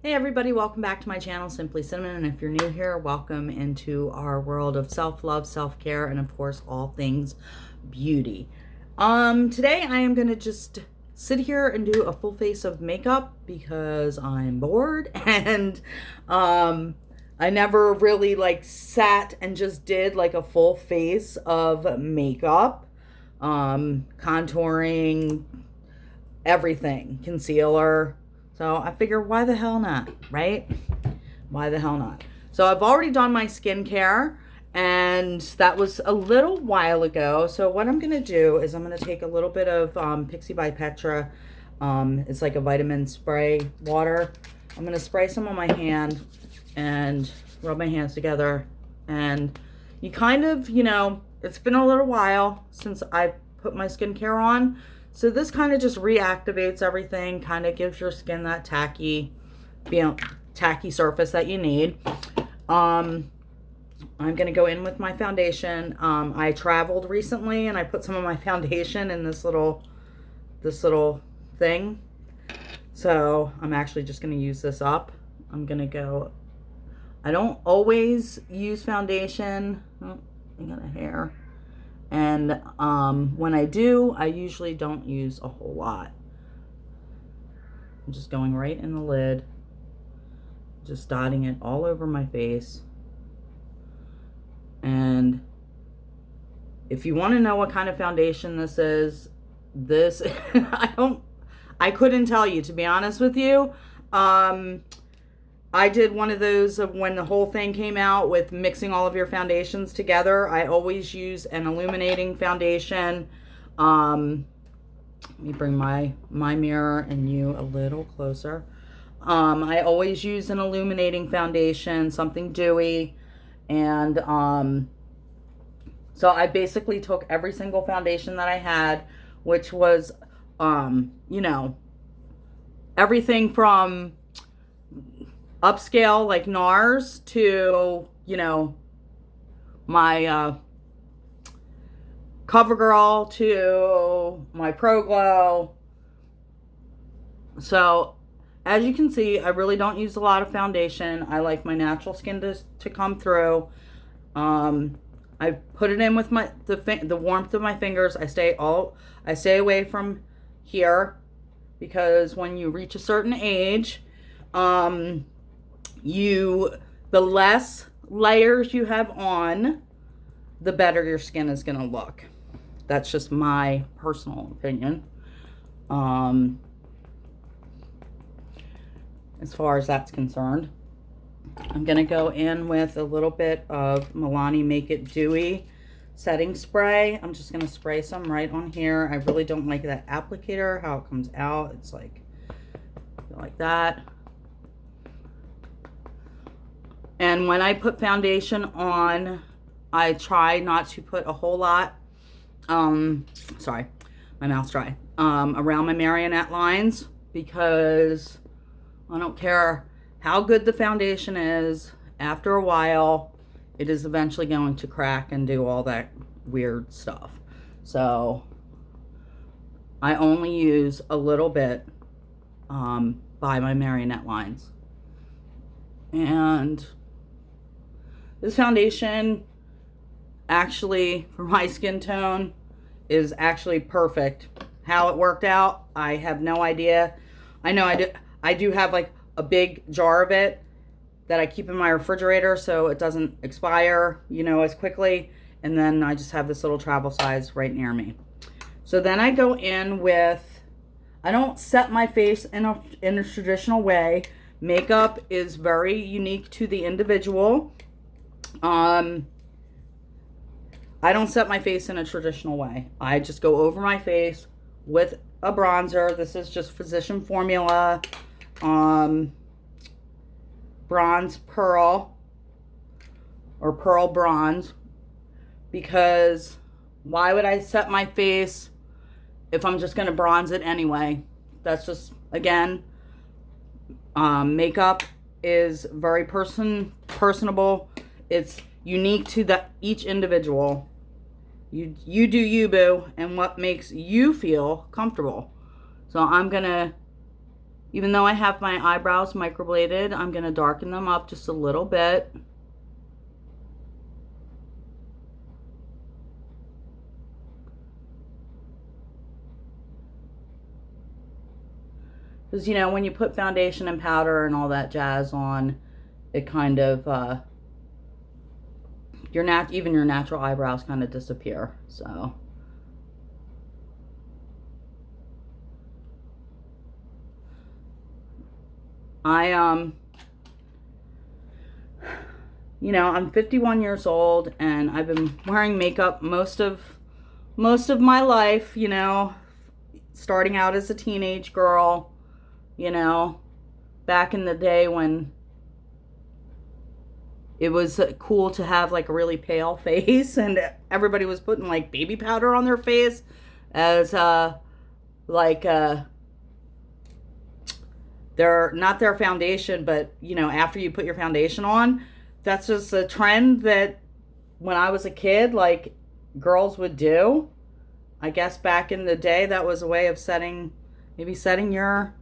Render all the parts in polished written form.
Hey everybody, welcome back to my channel, Simply Cinnamon, and if you're new here, welcome into our world of self-love, self-care, and of course, all things beauty. Today I am going to just sit here and do a full face of makeup because I'm bored and I never really sat and just did like a full face of makeup, contouring, everything, concealer. So I figure, why the hell not, right? Why the hell not? So I've already done my skincare, and that was a little while ago. So what I'm going to do is I'm going to take a little bit of Pixie by Petra. It's like a vitamin spray water. I'm going to spray some on my hand and rub my hands together. And you kind of, it's been a little while since I put my skincare on. So this kind of just reactivates everything, kind of gives your skin that tacky surface that you need. I'm going to go in with my foundation. I traveled recently and I put some of my foundation in this little thing. So I'm actually just going to use this up. I'm going to go, I don't always use foundation. Oh, I got a hair. And when I do, I usually don't use a whole lot. I'm just going right in the lid, just dotting it all over my face. And if you want to know what kind of foundation this is, I couldn't tell you, to be honest with you. I did one of those of when the whole thing came out with mixing all of your foundations together. I always use an illuminating foundation. Let me bring my mirror and you a little closer. I always use an illuminating foundation, something dewy. And so I basically took every single foundation that I had, which was, everything from upscale like NARS to, my CoverGirl to my Pro Glow. So as you can see, I really don't use a lot of foundation. I like my natural skin to come through. I put it in with the warmth of my fingers. I stay away from here because when you reach a certain age, the less layers you have on, the better your skin is going to look. That's just my personal opinion. As far as that's concerned, I'm going to go in with a little bit of Milani Make It Dewy setting spray. I'm just going to spray some right on here. I really don't like that applicator, how it comes out. It's like that. And when I put foundation on, I try not to put a whole lot, sorry, my mouth's dry, around my marionette lines, because I don't care how good the foundation is, after a while, it is eventually going to crack and do all that weird stuff. So I only use a little bit by my marionette lines. And this foundation, actually, for my skin tone, is actually perfect. How it worked out, I have no idea. I know I do have like a big jar of it that I keep in my refrigerator so it doesn't expire, as quickly. And then I just have this little travel size right near me. So then I go in with, I don't set my face in a traditional way. Makeup is very unique to the individual. I don't set my face in a traditional way. I just go over my face with a bronzer. This is just Physician Formula Bronze Pearl or Pearl Bronze, because why would I set my face if I'm just going to bronze it anyway? That's just, again, makeup is very personable. It's unique to each individual. You do you, boo, and what makes you feel comfortable. So I'm gonna Even though I have my eyebrows microbladed, I'm going to darken them up just a little bit. Because, you know, when you put foundation and powder and all that jazz on, it kind of, even your natural eyebrows kind of disappear. So, you know, I'm 51 years old and I've been wearing makeup most of my life, you know, starting out as a teenage girl, you know, back in the day when it was cool to have like a really pale face and everybody was putting like baby powder on their face as they're not their foundation, but you know, after you put your foundation on, that's just a trend that when I was a kid, like girls would do. I guess back in the day, that was a way of setting your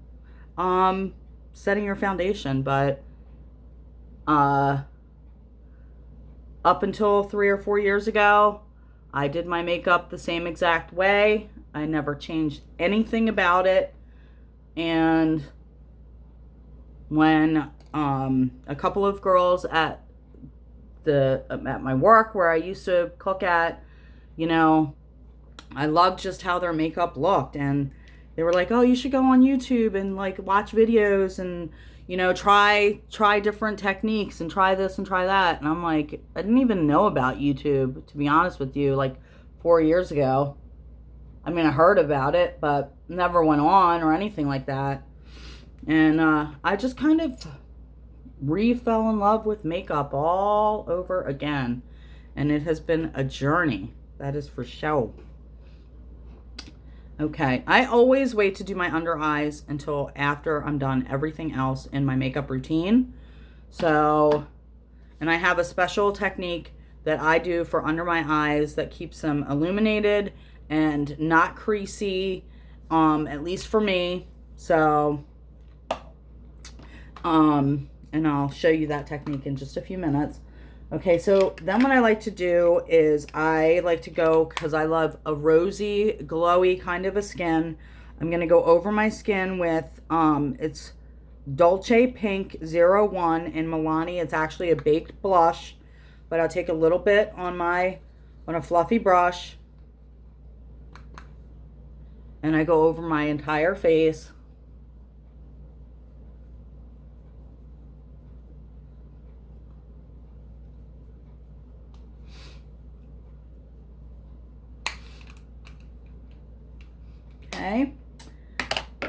foundation. But up until 3 or 4 years ago, I did my makeup the same exact way. I never changed anything about it. And when a couple of girls at my work where I used to cook at, you know, I loved just how their makeup looked, and they were like, "Oh, you should go on YouTube and like watch videos and, you know, try different techniques and try this and try that." And I'm like, I didn't even know about YouTube, to be honest with you, like 4 years ago. I mean, I heard about it, but never went on or anything like that. And I just kind of fell in love with makeup all over again. And it has been a journey, that is for sure. Okay, I always wait to do my under eyes until after I'm done everything else in my makeup routine. So, and I have a special technique that I do for under my eyes that keeps them illuminated and not creasy, at least for me. So, and I'll show you that technique in just a few minutes. Okay, so then what I like to do is I like to go, because I love a rosy, glowy kind of a skin. I'm going to go over my skin with, it's Dolce Pink 01 in Milani. It's actually a baked blush, but I'll take a little bit on a fluffy brush, and I go over my entire face. Okay,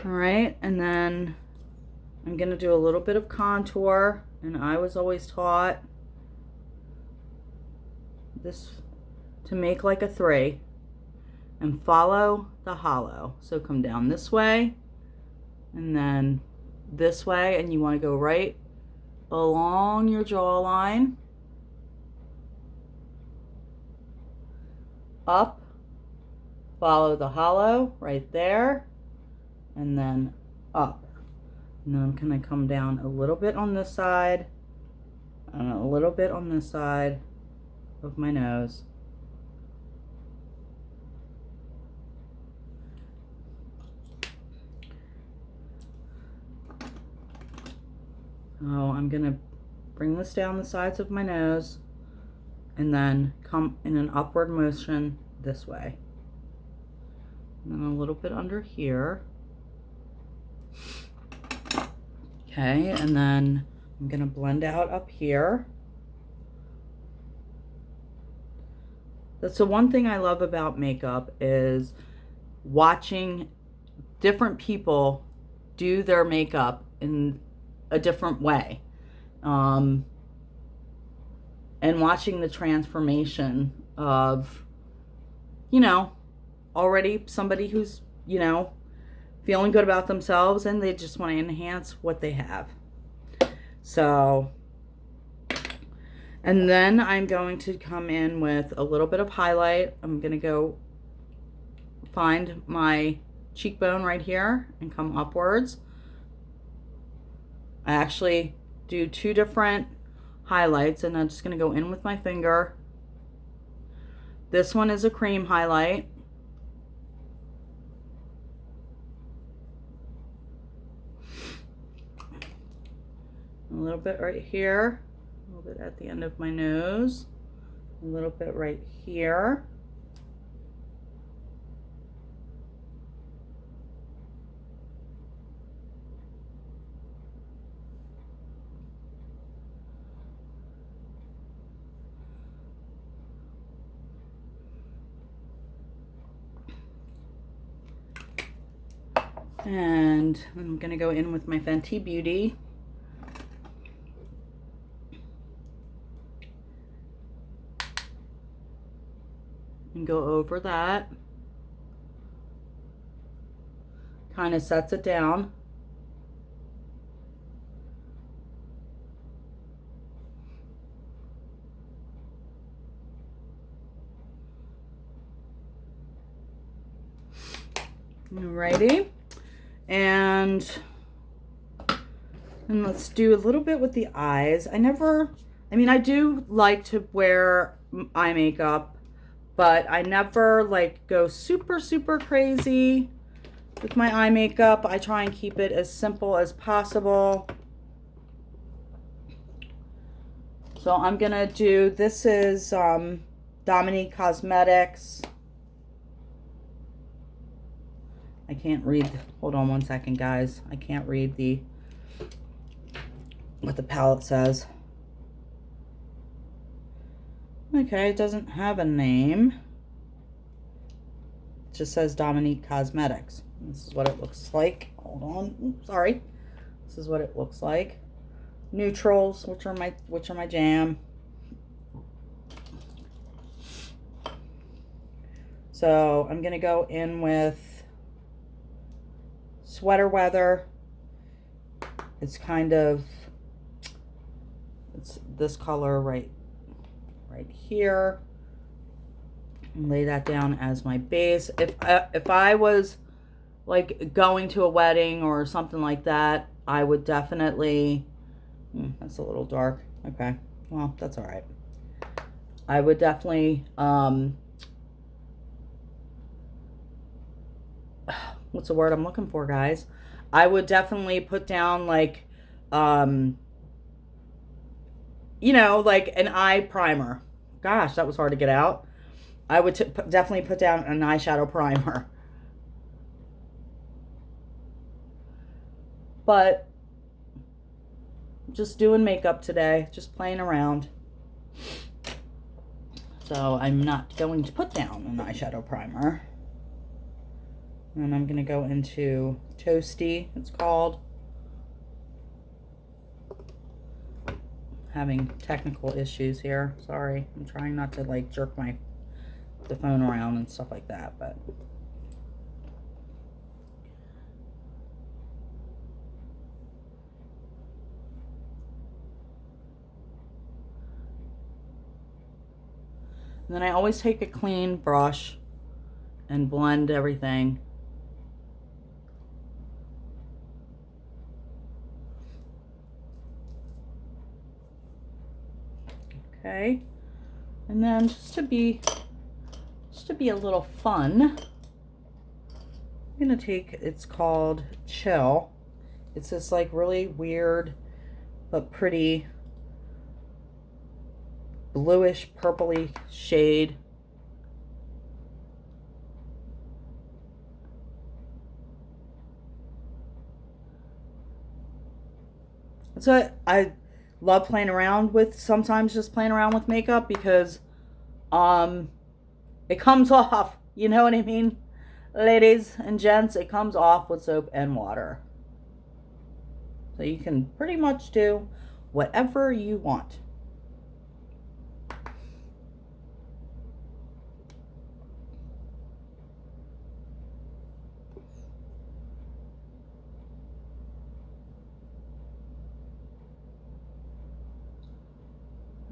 all right, and then I'm going to do a little bit of contour, and I was always taught this to make like a 3 and follow the hollow. So come down this way and then this way, and you want to go right along your jawline, up, follow the hollow right there, and then up. And then I'm going to come down a little bit on this side and a little bit on this side of my nose. Oh, I'm going to bring this down the sides of my nose and then come in an upward motion this way. And then a little bit under here. Okay, and then I'm going to blend out up here. That's the one thing I love about makeup, is watching different people do their makeup in a different way. And watching the transformation of, you know, already somebody who's, you know, feeling good about themselves and they just want to enhance what they have. So, and then I'm going to come in with a little bit of highlight. I'm going to go find my cheekbone right here and come upwards I actually do 2 different highlights, and I'm just going to go in with my finger. This one is a cream highlight. A little bit right here, a little bit at the end of my nose, a little bit right here. And I'm going to go in with my Fenty Beauty. And go over that. Kind of sets it down. Alrighty. And let's do a little bit with the eyes. I do like to wear eye makeup, but I never like go super, super crazy with my eye makeup. I try and keep it as simple as possible. So I'm gonna do, this is Dominique Cosmetics. I can't read, hold on one second, guys. I can't read what the palette says. Okay, it doesn't have a name. It just says Dominique Cosmetics. This is what it looks like. Hold on. Oops, sorry. This is what it looks like. Neutrals, which are my jam. So I'm gonna go in with Sweater Weather. It's this color right here. And lay that down as my base. If I was like going to a wedding or something like that, I would definitely, that's a little dark. Okay, well, that's all right. I would definitely, what's the word I'm looking for, guys? I would definitely put down like, like an eye primer. Gosh, that was hard to get out. I would definitely put down an eyeshadow primer. But just doing makeup today, just playing around. So I'm not going to put down an eyeshadow primer. And I'm going to go into Toasty, it's called. Having technical issues here. Sorry. I'm trying not to like jerk the phone around and stuff like that, but and then I always take a clean brush and blend everything. Okay, and then just to be a little fun, I'm gonna take, it's called Chill. It's this like really weird but pretty bluish purpley shade. So I love playing around with, sometimes just playing around with makeup, because it comes off, you know what I mean? Ladies and gents, it comes off with soap and water. So you can pretty much do whatever you want.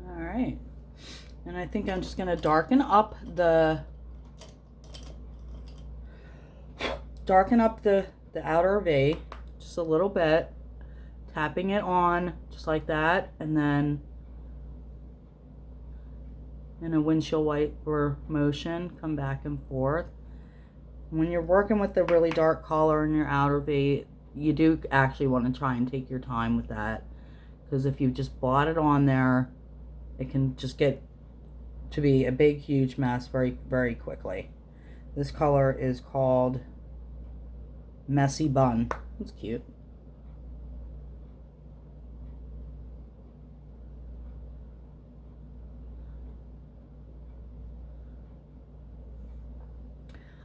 All right. And I think I'm just going to darken up the outer V just a little bit tapping it on just like that, and then in a windshield wiper motion, come back and forth. When you're working with the really dark color in your outer V, you do actually want to try and take your time with that, because if you just blot it on there, it can just get to be a big huge mess very, very quickly. This color is called Messy Bun. It's cute.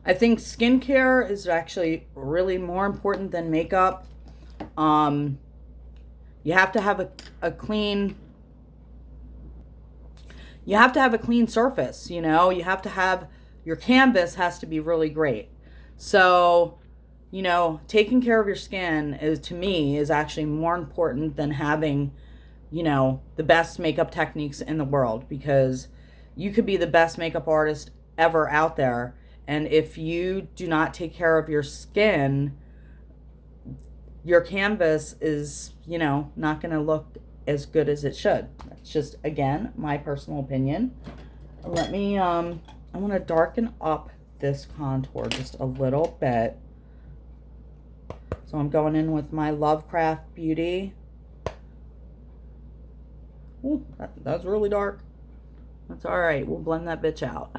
I think skincare is actually really more important than makeup. You have to have a clean, you have to have a clean surface, you know, you have to have, your canvas has to be really great. So, you know, taking care of your skin is, to me, is actually more important than having, you know, the best makeup techniques in the world, because you could be the best makeup artist ever out there, and if you do not take care of your skin, your canvas is, you know, not going to look as good as it should. That's just, again, my personal opinion. Let me, I want to darken up this contour just a little bit. So I'm going in with my Lovecraft Beauty. Ooh, that's really dark. That's all right. We'll blend that bitch out.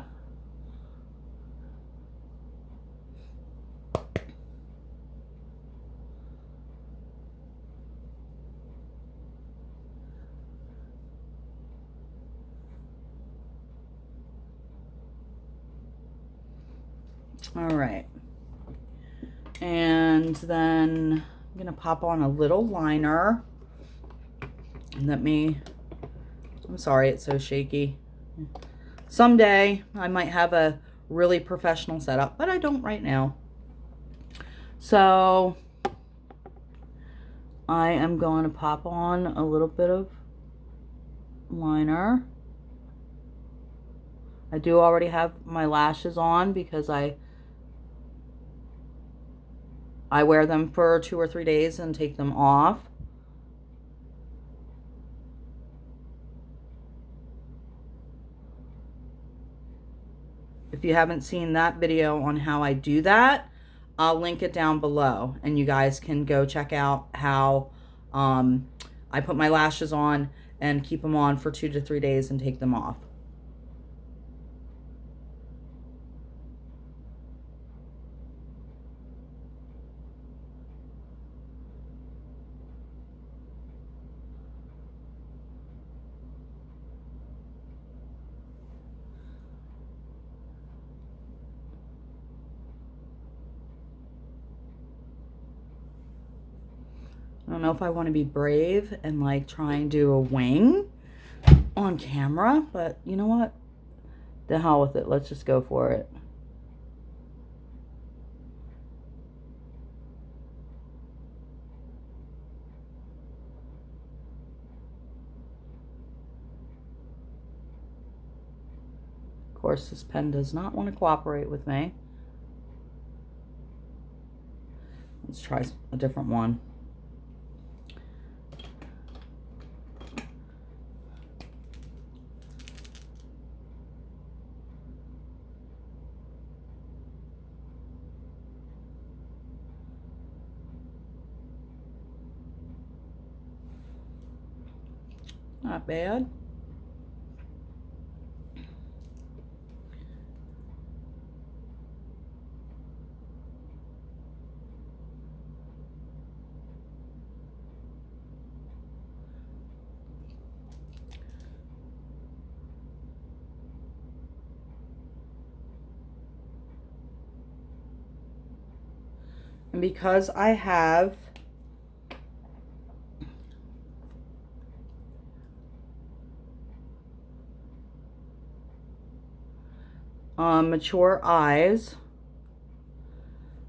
All right. And then I'm going to pop on a little liner. Let me, I'm sorry, it's so shaky. Someday I might have a really professional setup, but I don't right now. So I am going to pop on a little bit of liner. I do already have my lashes on because I wear them for 2 or 3 days and take them off. If you haven't seen that video on how I do that, I'll link it down below, and you guys can go check out how I put my lashes on and keep them on for 2 to 3 days and take them off. I don't know if I want to be brave and like try and do a wing on camera, but you know what? The hell with it. Let's just go for it. Of course, this pen does not want to cooperate with me. Let's try a different one. Not bad. And because I have mature eyes,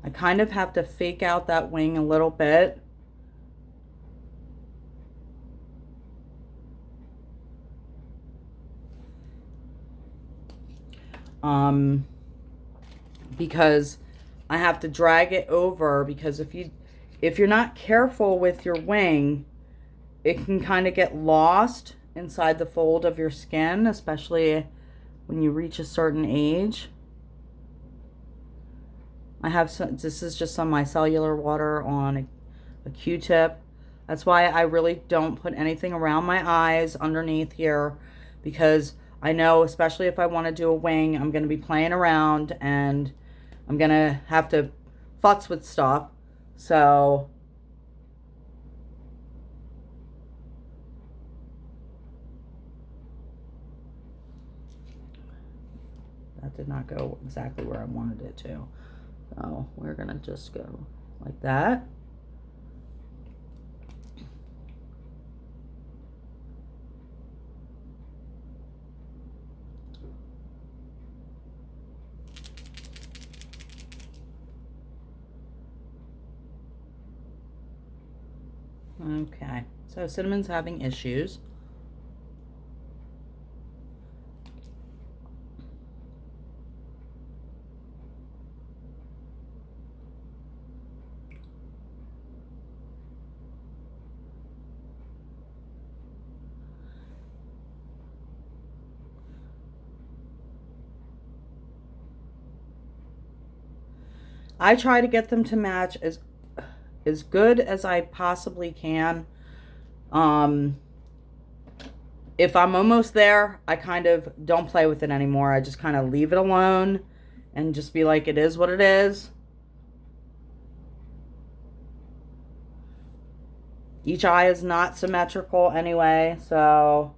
I kind of have to fake out that wing a little bit. Because I have to drag it over, because if you if you're not careful with your wing, it can kind of get lost inside the fold of your skin, especially when you reach a certain age. I have some, this is just some micellar water on a Q-tip. That's why I really don't put anything around my eyes underneath here, because I know, especially if I want to do a wing, I'm going to be playing around and I'm going to have to futz with stuff. So that did not go exactly where I wanted it to. So we're going to just go like that. Okay, so Cinnamon's having issues. I try to get them to match as good as I possibly can. If I'm almost there, I kind of don't play with it anymore. I just kind of leave it alone and just be like, it is what it is. Each eye is not symmetrical anyway, so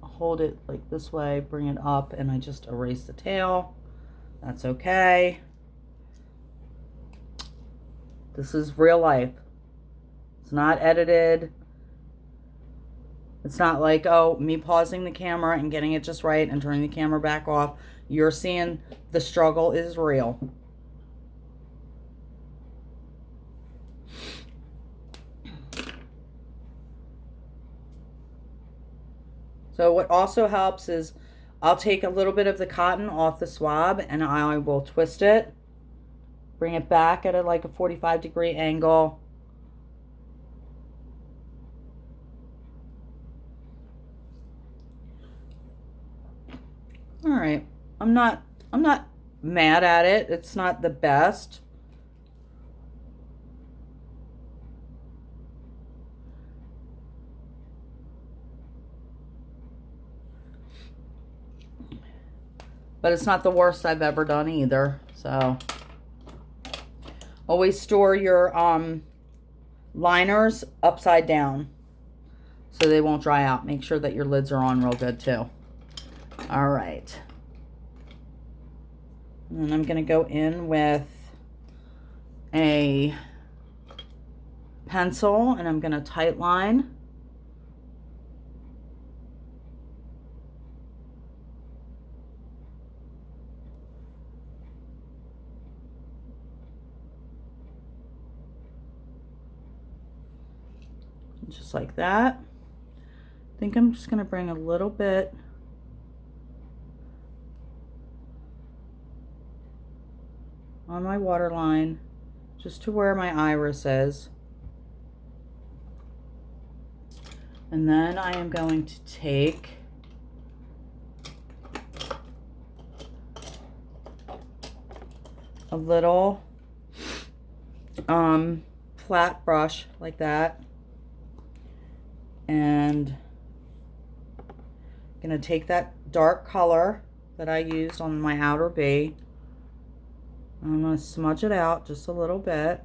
hold it like this way, bring it up, and I just erase the tail. That's okay. This is real life. It's not edited. It's not like, oh, me pausing the camera and getting it just right and turning the camera back off. You're seeing the struggle is real. So what also helps is I'll take a little bit of the cotton off the swab and I will twist it, bring it back at like a 45-degree angle. All right, I'm not mad at it. It's not the best. But it's not the worst I've ever done either. So always store your liners upside down so they won't dry out. Make sure that your lids are on real good too. All right. And I'm going to go in with a pencil and I'm going to tight line. Just like that. I think I'm just going to bring a little bit on my waterline just to where my iris is. And then I am going to take a little flat brush like that. And I'm going to take that dark color that I used on my outer V. I'm going to smudge it out just a little bit.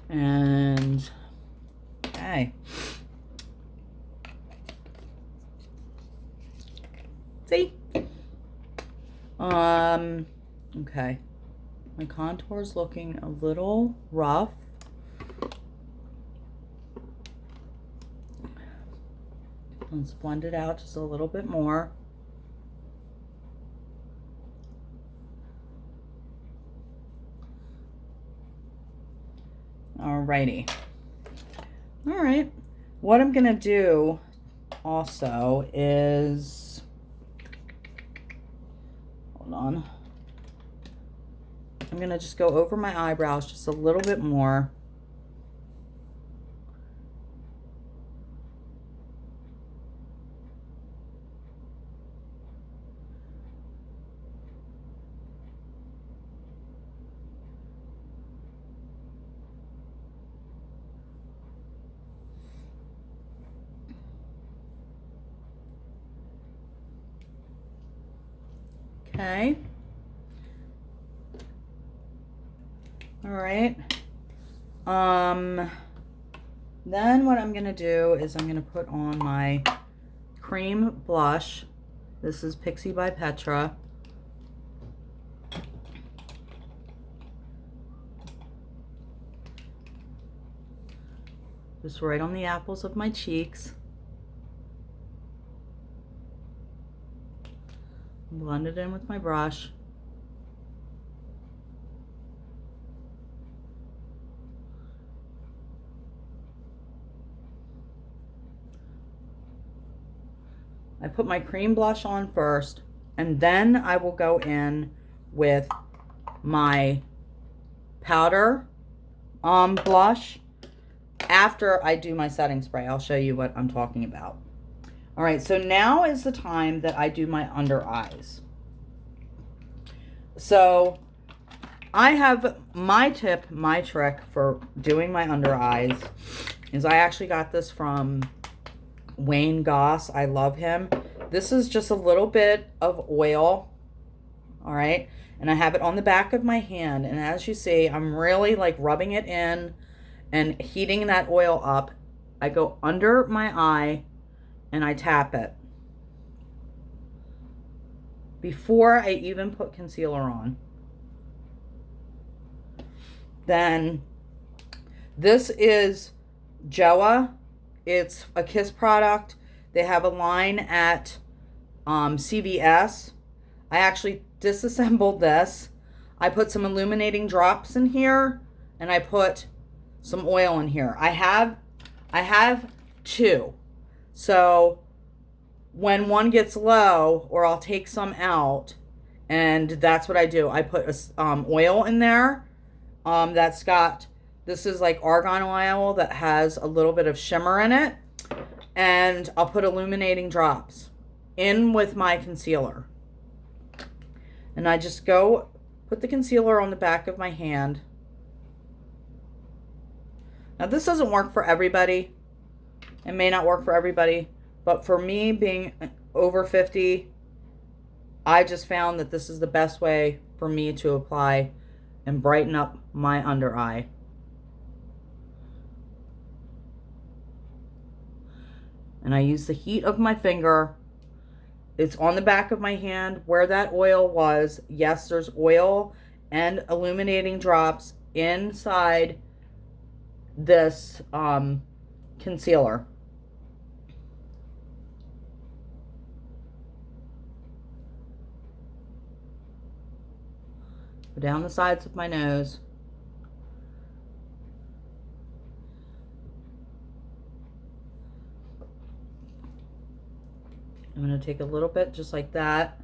And okay. See? Okay. My contour is looking a little rough. Let's blend it out just a little bit more. Alrighty. All right. What I'm gonna do also is, hold on. I'm gonna just go over my eyebrows just a little bit more. Okay. All right. Then what I'm gonna do is I'm gonna put on my cream blush. This is Pixie by Petra. Just right on the apples of my cheeks. Blend it in with my brush. I put my cream blush on first, and then I will go in with my powder blush after I do my setting spray. I'll show you what I'm talking about. All right, so now is the time that I do my under eyes. So I have my tip, my trick for doing my under eyes is I actually got this from Wayne Goss. I love him. This is just a little bit of oil, all right? And I have it on the back of my hand. And as you see, I'm really like rubbing it in and heating that oil up. I go under my eye and I tap it before I even put concealer on. Then this is Joa. It's a Kiss product. They have a line at CVS. I actually disassembled this. I put some illuminating drops in here, and I put some oil in here. I have two. So when one gets low, or I'll take some out, and that's what I do. I put oil in there. This is like argan oil that has a little bit of shimmer in it. And I'll put illuminating drops in with my concealer. And I just go put the concealer on the back of my hand. Now this doesn't work for everybody. It may not work for everybody. But for me, being over 50, I just found that this is the best way for me to apply and brighten up my under eye. And I use the heat of my finger. It's on the back of my hand where that oil was. Yes, there's oil and illuminating drops inside this concealer. Go down the sides of my nose. I'm going to take a little bit just like that.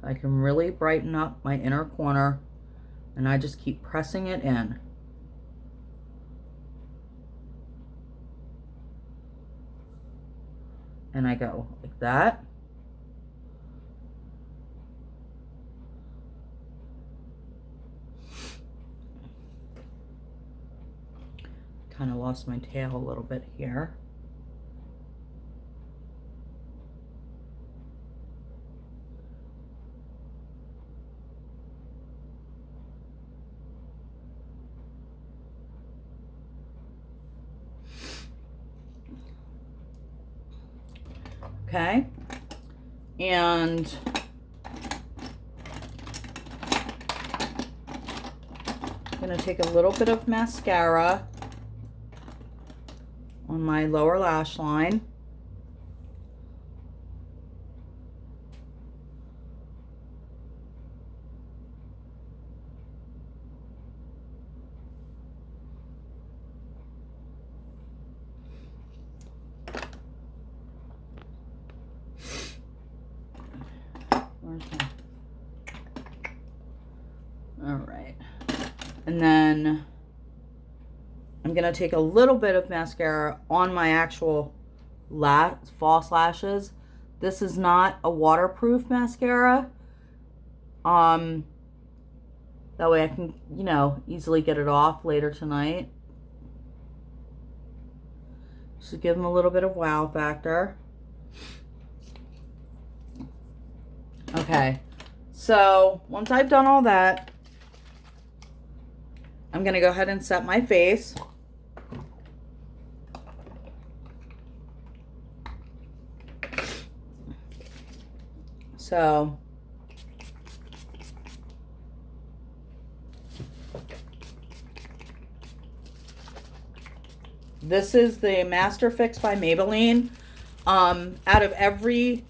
I can really brighten up my inner corner, and I just keep pressing it in. And I go like that. Kind of lost my tail a little bit here. Okay. And I'm going to take a little bit of mascara on my lower lash line. All right. And then I'm going to take a little bit of mascara on my actual false lashes. This is not a waterproof mascara. That way I can, easily get it off later tonight. Just to give them a little bit of wow factor. Okay. So once I've done all that, I'm going to go ahead and set my face. So this is the Master Fix by Maybelline. Out of every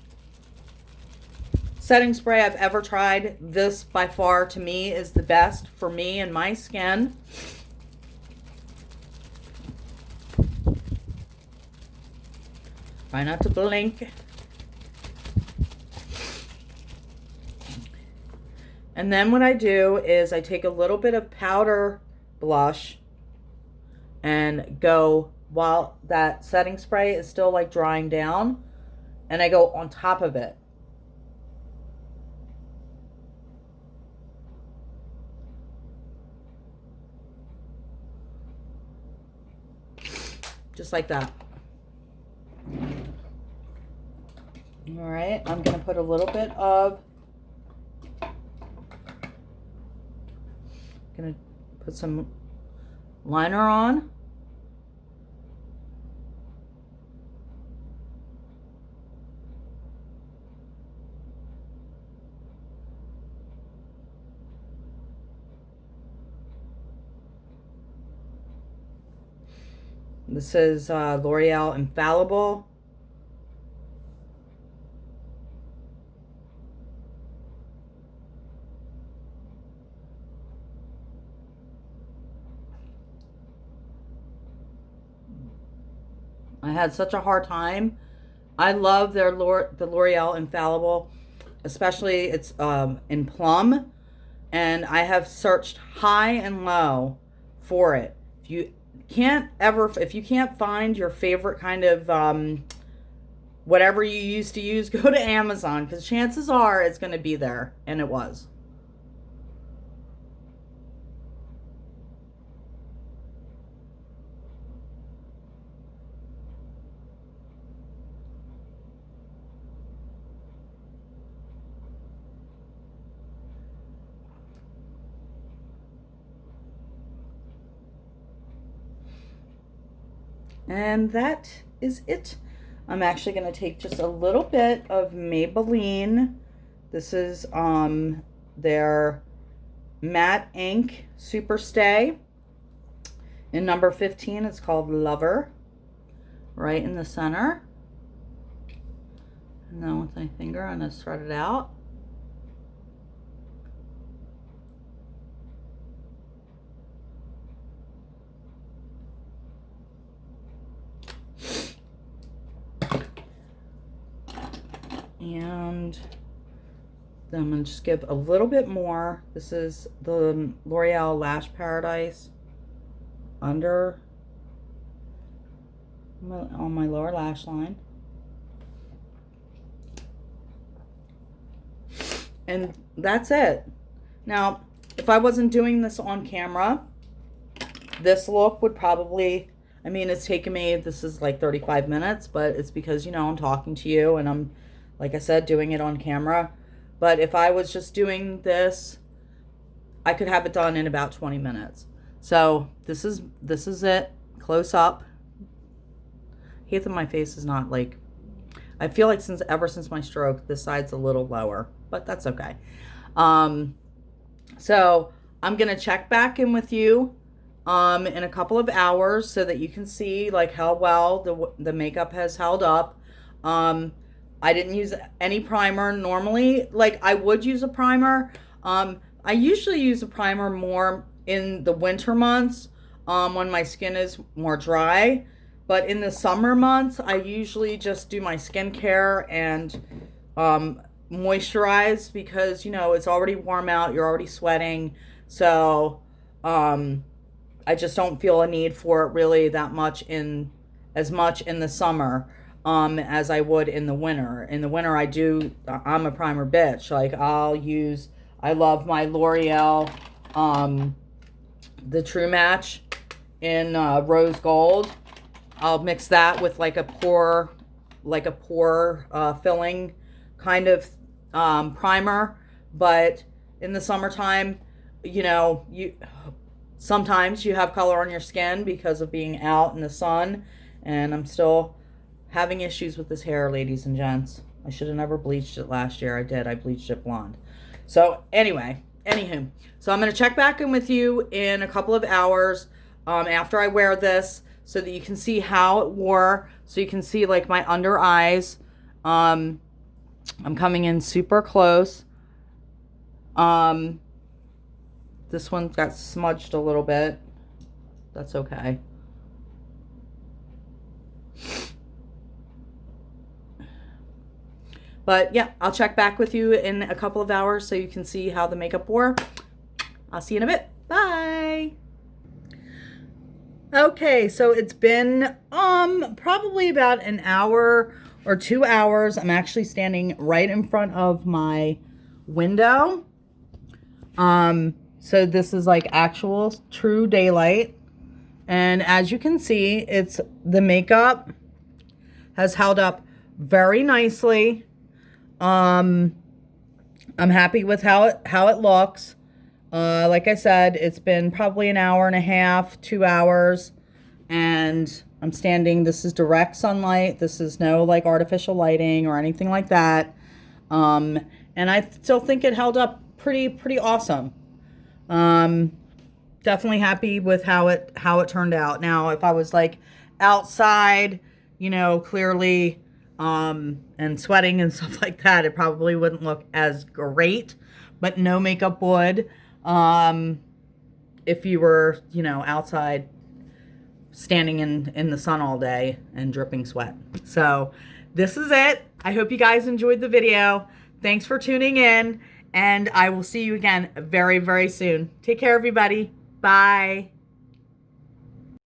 setting spray I've ever tried, this by far to me is the best for me and my skin. Try not to blink. And then what I do is I take a little bit of powder blush and go, while that setting spray is still like drying down, and I go on top of it. Just like that. All right, I'm going to put a little bit of, going to put some liner on. This is L'Oreal Infallible. I had such a hard time. I love the L'Oreal Infallible, especially it's in plum, and I have searched high and low for it. If you can't find your favorite kind of whatever you used to use, go to Amazon, because chances are it's going to be there, and it was. And that is it. I'm actually going to take just a little bit of Maybelline. This is their Matte Ink Super Stay. In number 15, it's called Lover. Right in the center. And then with my finger, I'm going to spread it out. And then I'm going to just give a little bit more. This is the L'Oreal Lash Paradise under on my lower lash line. And that's it. Now, if I wasn't doing this on camera, this look would probably, I mean, it's taken me, this is like 35 minutes, but it's because, I'm talking to you and I'm, like I said, doing it on camera. But if I was just doing this, I could have it done in about 20 minutes. So this is it, close up. I hate that my face is not like, I feel like ever since my stroke, this side's a little lower, but that's okay. So I'm going to check back in with you in a couple of hours so that you can see like how well the makeup has held up. I didn't use any primer. Normally, like I would use a primer. I usually use a primer more in the winter months when my skin is more dry. But in the summer months, I usually just do my skincare and moisturize because, you know, it's already warm out. You're already sweating. So I just don't feel a need for it really that much as much in the summer as I would in the winter. In the winter, I'm a primer bitch. Like I love my L'Oreal, the True Match in rose gold. I'll mix that with like a pore filling kind of primer. But in the summertime, you know, sometimes you have color on your skin because of being out in the sun. And I'm still having issues with this hair, ladies and gents. I should have never bleached it last year. I did. I bleached it blonde. So anyway, so I'm going to check back in with you in a couple of hours after I wear this so that you can see how it wore. So you can see like my under eyes. I'm coming in super close. This one got smudged a little bit. That's okay. But yeah, I'll check back with you in a couple of hours so you can see how the makeup wore. I'll see you in a bit. Bye. Okay, so it's been probably about an hour or 2 hours. I'm actually standing right in front of my window. So this is like actual true daylight. And as you can see, the makeup has held up very nicely. I'm happy with how it looks. Like I said, it's been probably an hour and a half, 2 hours, and I'm standing. This is direct sunlight. This is no like artificial lighting or anything like that. And I still think it held up pretty awesome. Definitely happy with how it turned out. Now, if I was like outside, you know, clearly, and sweating and stuff like that, it probably wouldn't look as great, but no makeup would, if you were, you know, outside standing in the sun all day and dripping sweat. So this is it. I hope you guys enjoyed the video. Thanks for tuning in, and I will see you again very, very soon. Take care, everybody. Bye.